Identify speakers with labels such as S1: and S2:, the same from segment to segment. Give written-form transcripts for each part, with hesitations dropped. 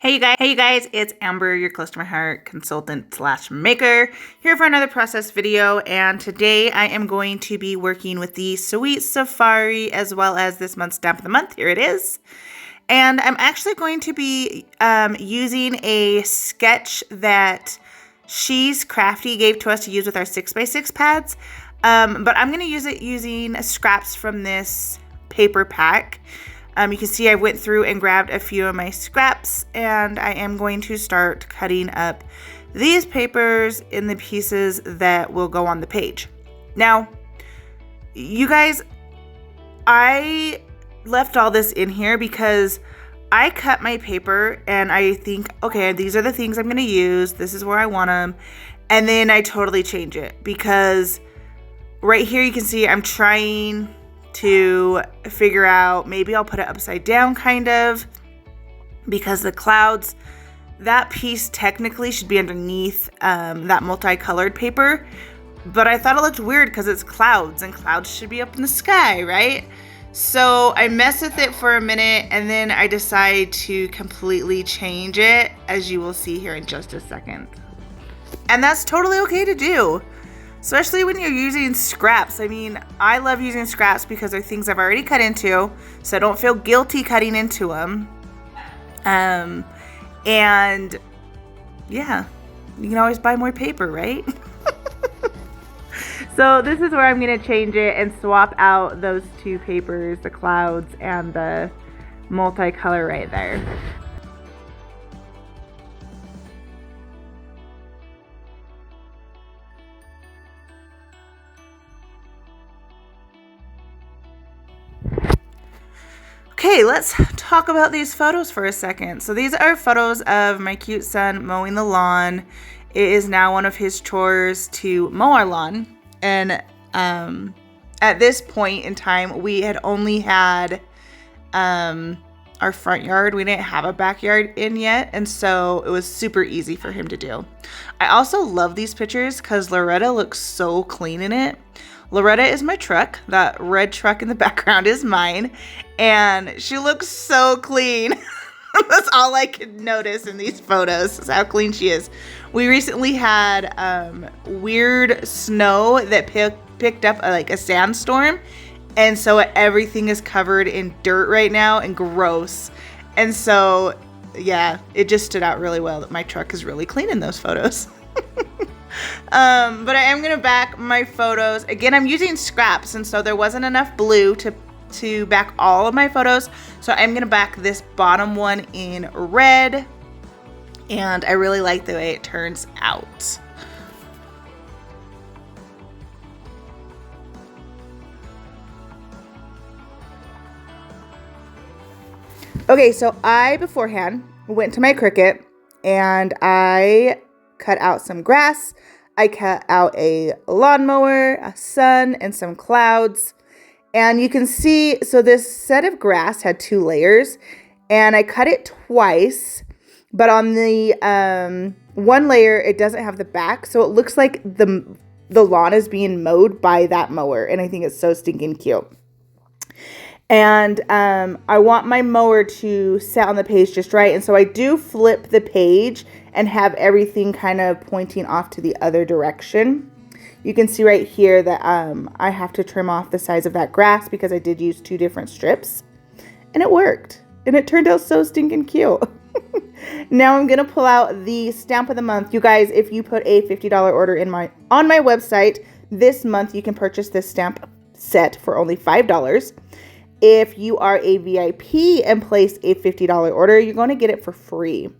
S1: Hey you guys, it's Amber, your close to my heart consultant slash maker, here for another process video. And today I am going to be working with the Sweet Safari as well as this month's stamp of the month. Here it is. And I'm actually going to be using a sketch that She's Crafty gave to us to use with our 6x6 pads. But I'm going to use it using scraps from this paper pack. You can see I went through and grabbed a few of my scraps, and I am going to start cutting up these papers in the pieces that will go on the page. Now, you guys, I left all this in here because I cut my paper and I think, okay, these are the things I'm going to use. This is where I want them. And then I totally change it because right here you can see I'm trying to figure out, maybe I'll put it upside down kind of, because the clouds, that piece technically should be underneath that multicolored paper, but I thought it looked weird because it's clouds and clouds should be up in the sky, right? So I mess with it for a minute and then I decide to completely change it, as you will see here in just a second. And that's totally okay to do, especially when you're using scraps. I mean, I love using scraps because they're things I've already cut into, so I don't feel guilty cutting into them. And yeah, you can always buy more paper, right? So this is where I'm going to change it and swap out those two papers, the clouds and the multicolor right there. Okay, let's talk about these photos for a second. So these are photos of my cute son mowing the lawn. It is now one of his chores to mow our lawn. And at this point in time, we had only had our front yard. We didn't have a backyard in yet. And so it was super easy for him to do. I also love these pictures because Loretta looks so clean in it. Loretta is my truck. That red truck in the background is mine. And she looks so clean. That's all I could notice in these photos, is how clean she is. We recently had weird snow that picked up like a sandstorm. And so everything is covered in dirt right now and gross. And so, yeah, it just stood out really well that my truck is really clean in those photos. But I am going to back my photos. Again, I'm using scraps, and so there wasn't enough blue to back all of my photos. So I'm going to back this bottom one in red, and I really like the way it turns out. Okay, so I beforehand went to my Cricut and I cut out some grass. I cut out a lawnmower, a sun, and some clouds. And you can see, so this set of grass had 2 layers, and I cut it twice, but on the one layer, it doesn't have the back, so it looks like the lawn is being mowed by that mower, and I think it's so stinking cute. And I want my mower to sit on the page just right, and so I do flip the page and have everything kind of pointing off to the other direction. You can see right here that I have to trim off the size of that grass because I did use 2 different strips, and it worked, and it turned out so stinking cute. Now I'm gonna pull out the stamp of the month. You guys, if you put a $50 order on my website this month, you can purchase this stamp set for only $5. If you are a VIP and place a $50 order, you're going to get it for free.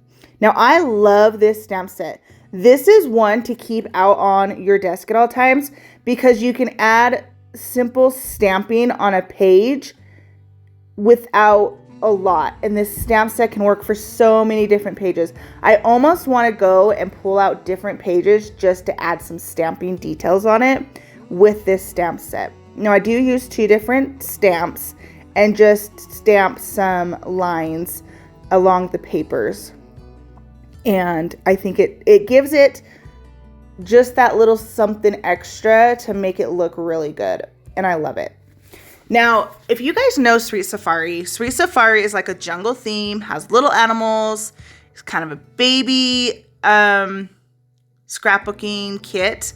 S1: Now, I love this stamp set. This is one to keep out on your desk at all times because you can add simple stamping on a page without a lot. And this stamp set can work for so many different pages. I almost want to go and pull out different pages just to add some stamping details on it with this stamp set. Now, I do use 2 different stamps and just stamp some lines along the papers. And I think it gives it just that little something extra to make it look really good. And I love it. Now, if you guys know Sweet Safari is like a jungle theme, has little animals, It's kind of a baby scrapbooking kit.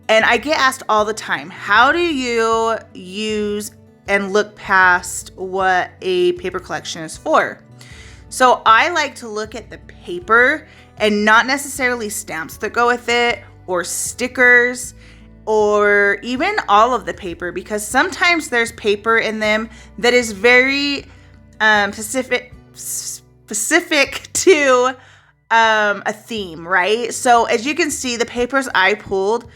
S1: And I get asked all the time, how do you use and look past what a paper collection is for? So I like to look at the paper and not necessarily stamps that go with it or stickers or even all of the paper, because sometimes there's paper in them that is very specific to a theme, right? So as you can see, the papers I pulled,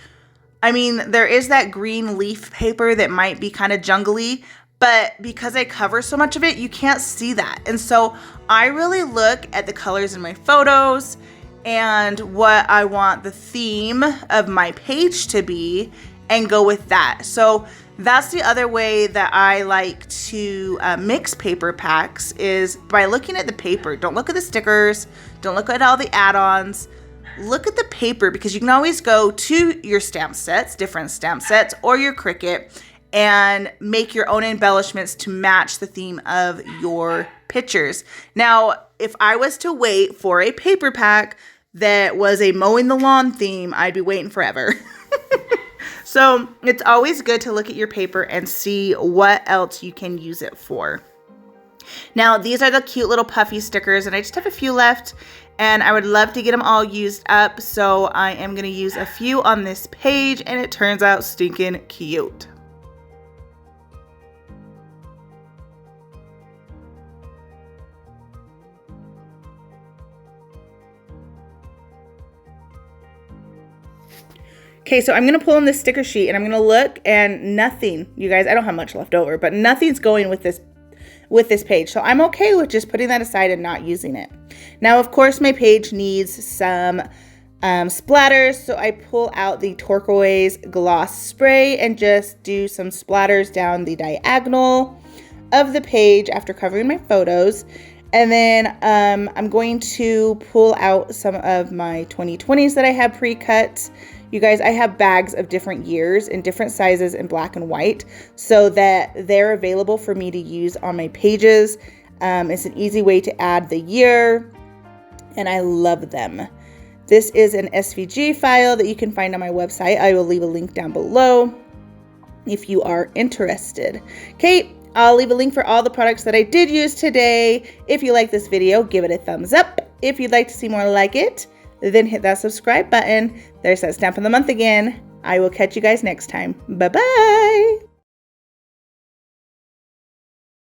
S1: I mean, there is that green leaf paper that might be kind of jungly, but because I cover so much of it, you can't see that. And so I really look at the colors in my photos and what I want the theme of my page to be and go with that. So that's the other way that I like to mix paper packs, is by looking at the paper. Don't look at the stickers. Don't look at all the add-ons. Look at the paper, because you can always go to your stamp sets, different stamp sets, or your Cricut, and make your own embellishments to match the theme of your pictures. Now, if I was to wait for a paper pack that was a mowing the lawn theme, I'd be waiting forever. So it's always good to look at your paper and see what else you can use it for. Now, these are the cute little puffy stickers, and I just have a few left, and I would love to get them all used up. So I am going to use a few on this page, and it turns out stinking cute. Okay, so I'm going to pull on this sticker sheet and I'm going to look, and nothing, you guys, I don't have much left over, but nothing's going with this page. So I'm okay with just putting that aside and not using it. Now, of course, my page needs some splatters. So I pull out the turquoise gloss spray and just do some splatters down the diagonal of the page after covering my photos. And then I'm going to pull out some of my 2020s that I have pre-cut. You guys, I have bags of different years in different sizes in black and white so that they're available for me to use on my pages. It's an easy way to add the year, and I love them. This is an SVG file that you can find on my website. I will leave a link down below if you are interested. Okay, I'll leave a link for all the products that I did use today. If you like this video, give it a thumbs up. If you'd like to see more like it, then hit that subscribe button. There's that stamp of the month again. I will catch you guys next time. Bye-bye.